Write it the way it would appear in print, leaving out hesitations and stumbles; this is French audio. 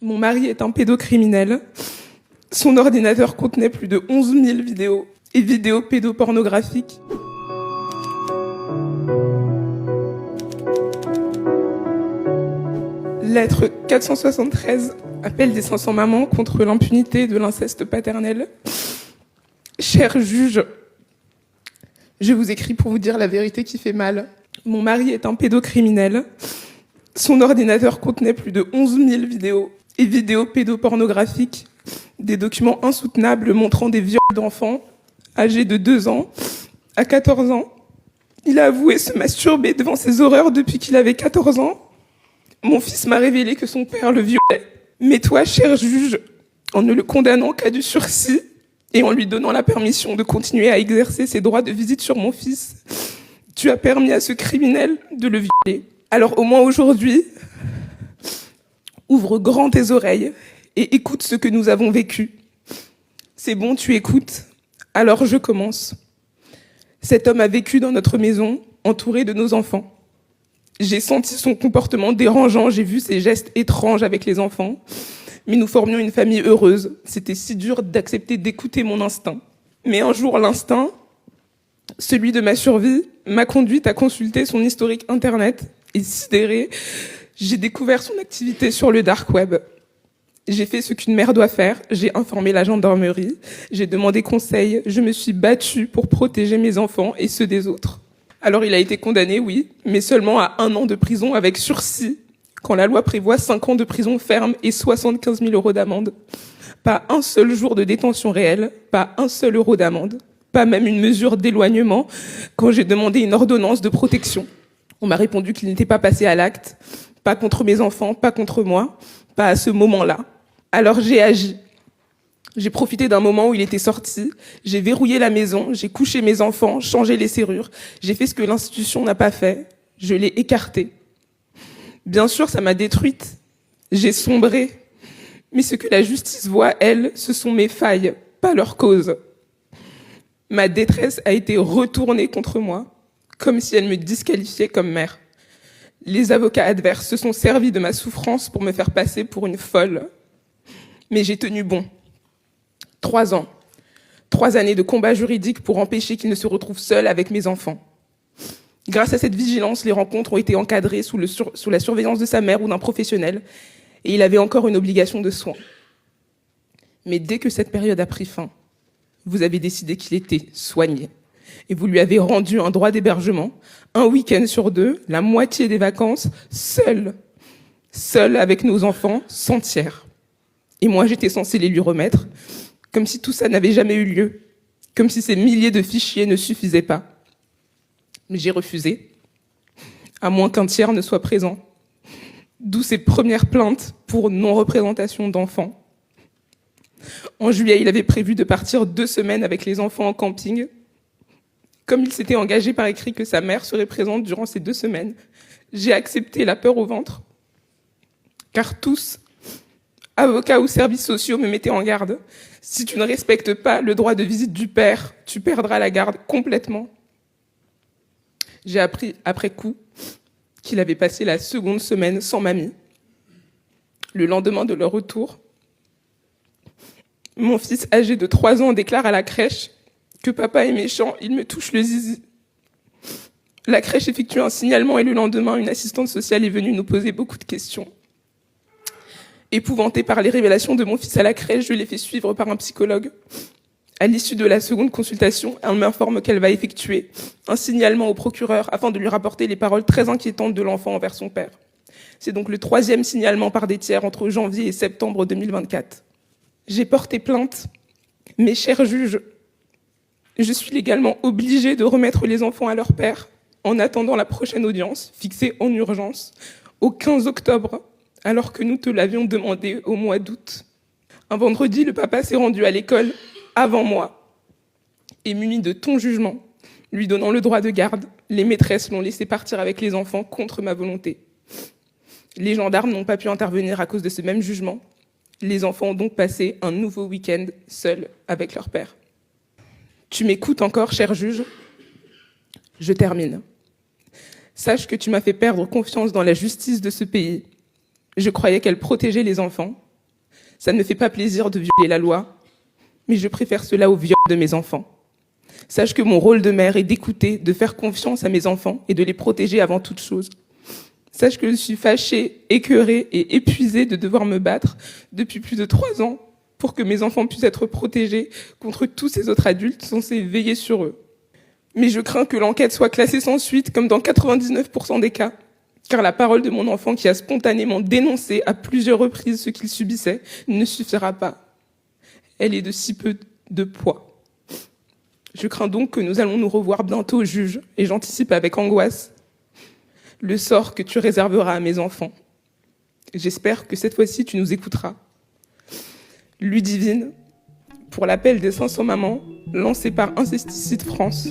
Mon mari est un pédocriminel. Son ordinateur contenait plus de 11 000 vidéos et vidéos pédopornographiques. Lettre 473, appel des 500 mamans contre l'impunité de l'inceste paternel. Cher juge, je vous écris pour vous dire la vérité qui fait mal. Mon mari est un pédocriminel. Son ordinateur contenait plus de 11 000 vidéos et vidéos pédopornographiques, des documents insoutenables montrant des viols d'enfants âgés de 2 ans à 14 ans. Il a avoué se masturber devant ces horreurs depuis qu'il avait 14 ans. Mon fils m'a révélé que son père le violait. Mais toi, cher juge, en ne le condamnant qu'à du sursis et en lui donnant la permission de continuer à exercer ses droits de visite sur mon fils, tu as permis à ce criminel de le violer. Alors au moins aujourd'hui, ouvre grand tes oreilles et écoute ce que nous avons vécu. C'est bon, tu écoutes. Alors je commence. Cet homme a vécu dans notre maison, entouré de nos enfants. J'ai senti son comportement dérangeant, j'ai vu ses gestes étranges avec les enfants. Mais nous formions une famille heureuse. C'était si dur d'accepter d'écouter mon instinct. Mais un jour, l'instinct, celui de ma survie, m'a conduite à consulter son historique internet. Et sidérée, j'ai découvert son activité sur le dark web. J'ai fait ce qu'une mère doit faire, j'ai informé la gendarmerie, j'ai demandé conseil, je me suis battue pour protéger mes enfants et ceux des autres. Alors il a été condamné, oui, mais seulement à 1 an de prison avec sursis, quand la loi prévoit 5 ans de prison ferme et 75 000 € d'amende. Pas un seul jour de détention réelle, pas un seul euro d'amende, pas même une mesure d'éloignement quand j'ai demandé une ordonnance de protection. On m'a répondu qu'il n'était pas passé à l'acte, pas contre mes enfants, pas contre moi, pas à ce moment-là. Alors j'ai agi. J'ai profité d'un moment où il était sorti, j'ai verrouillé la maison, j'ai couché mes enfants, changé les serrures, j'ai fait ce que l'institution n'a pas fait, je l'ai écarté. Bien sûr, ça m'a détruite, j'ai sombré, mais ce que la justice voit, elle, ce sont mes failles, pas leur cause. Ma détresse a été retournée contre moi, comme si elle me disqualifiait comme mère. Les avocats adverses se sont servis de ma souffrance pour me faire passer pour une folle. Mais j'ai tenu bon. 3 ans. 3 années de combat juridique pour empêcher qu'il ne se retrouve seul avec mes enfants. Grâce à cette vigilance, les rencontres ont été encadrées sous la surveillance de sa mère ou d'un professionnel, et il avait encore une obligation de soins. Mais dès que cette période a pris fin, vous avez décidé qu'il était soigné. Et vous lui avez rendu un droit d'hébergement, un week-end sur 2, la moitié des vacances, seul avec nos enfants, sans tiers. Et moi, j'étais censée les lui remettre, comme si tout ça n'avait jamais eu lieu, comme si ces milliers de fichiers ne suffisaient pas. Mais j'ai refusé, à moins qu'un tiers ne soit présent. D'où ces premières plaintes pour non-représentation d'enfants. En juillet, il avait prévu de partir 2 semaines avec les enfants en camping. Comme il s'était engagé par écrit que sa mère serait présente durant ces 2 semaines, j'ai accepté la peur au ventre. Car tous, avocats ou services sociaux, me mettaient en garde. Si tu ne respectes pas le droit de visite du père, tu perdras la garde complètement. J'ai appris après coup qu'il avait passé la 2e semaine sans mamie. Le lendemain de leur retour, mon fils âgé de 3 ans déclare à la crèche que papa est méchant, il me touche le zizi. La crèche effectue un signalement et le lendemain, une assistante sociale est venue nous poser beaucoup de questions. Épouvantée par les révélations de mon fils à la crèche, je l'ai fait suivre par un psychologue. À l'issue de la 2e consultation, elle m'informe qu'elle va effectuer un signalement au procureur afin de lui rapporter les paroles très inquiétantes de l'enfant envers son père. C'est donc le 3e signalement par des tiers entre janvier et septembre 2024. J'ai porté plainte, mais cher juge, je suis légalement obligée de remettre les enfants à leur père en attendant la prochaine audience, fixée en urgence, au 15 octobre, alors que nous te l'avions demandé au mois d'août. Un vendredi, le papa s'est rendu à l'école avant moi et muni de ton jugement, lui donnant le droit de garde, les maîtresses l'ont laissé partir avec les enfants contre ma volonté. Les gendarmes n'ont pas pu intervenir à cause de ce même jugement. Les enfants ont donc passé un nouveau week-end seuls avec leur père. Tu m'écoutes encore, cher juge ? Je termine. Sache que tu m'as fait perdre confiance dans la justice de ce pays. Je croyais qu'elle protégeait les enfants, Ça ne me fait pas plaisir de violer la loi, mais je préfère cela au viol de mes enfants. Sache que mon rôle de mère est d'écouter, de faire confiance à mes enfants et de les protéger avant toute chose. Sache que je suis fâchée, écœurée et épuisée de devoir me battre depuis plus de 3 ans pour que mes enfants puissent être protégés contre tous ces autres adultes censés veiller sur eux. Mais je crains que l'enquête soit classée sans suite, comme dans 99% des cas, car la parole de mon enfant qui a spontanément dénoncé à plusieurs reprises ce qu'il subissait ne suffira pas. Elle est de si peu de poids. Je crains donc que nous allons nous revoir bientôt au juge, et j'anticipe avec angoisse le sort que tu réserveras à mes enfants. J'espère que cette fois-ci tu nous écouteras. Ludivine, pour l'appel des 500 mamans lancé par Incesticide France.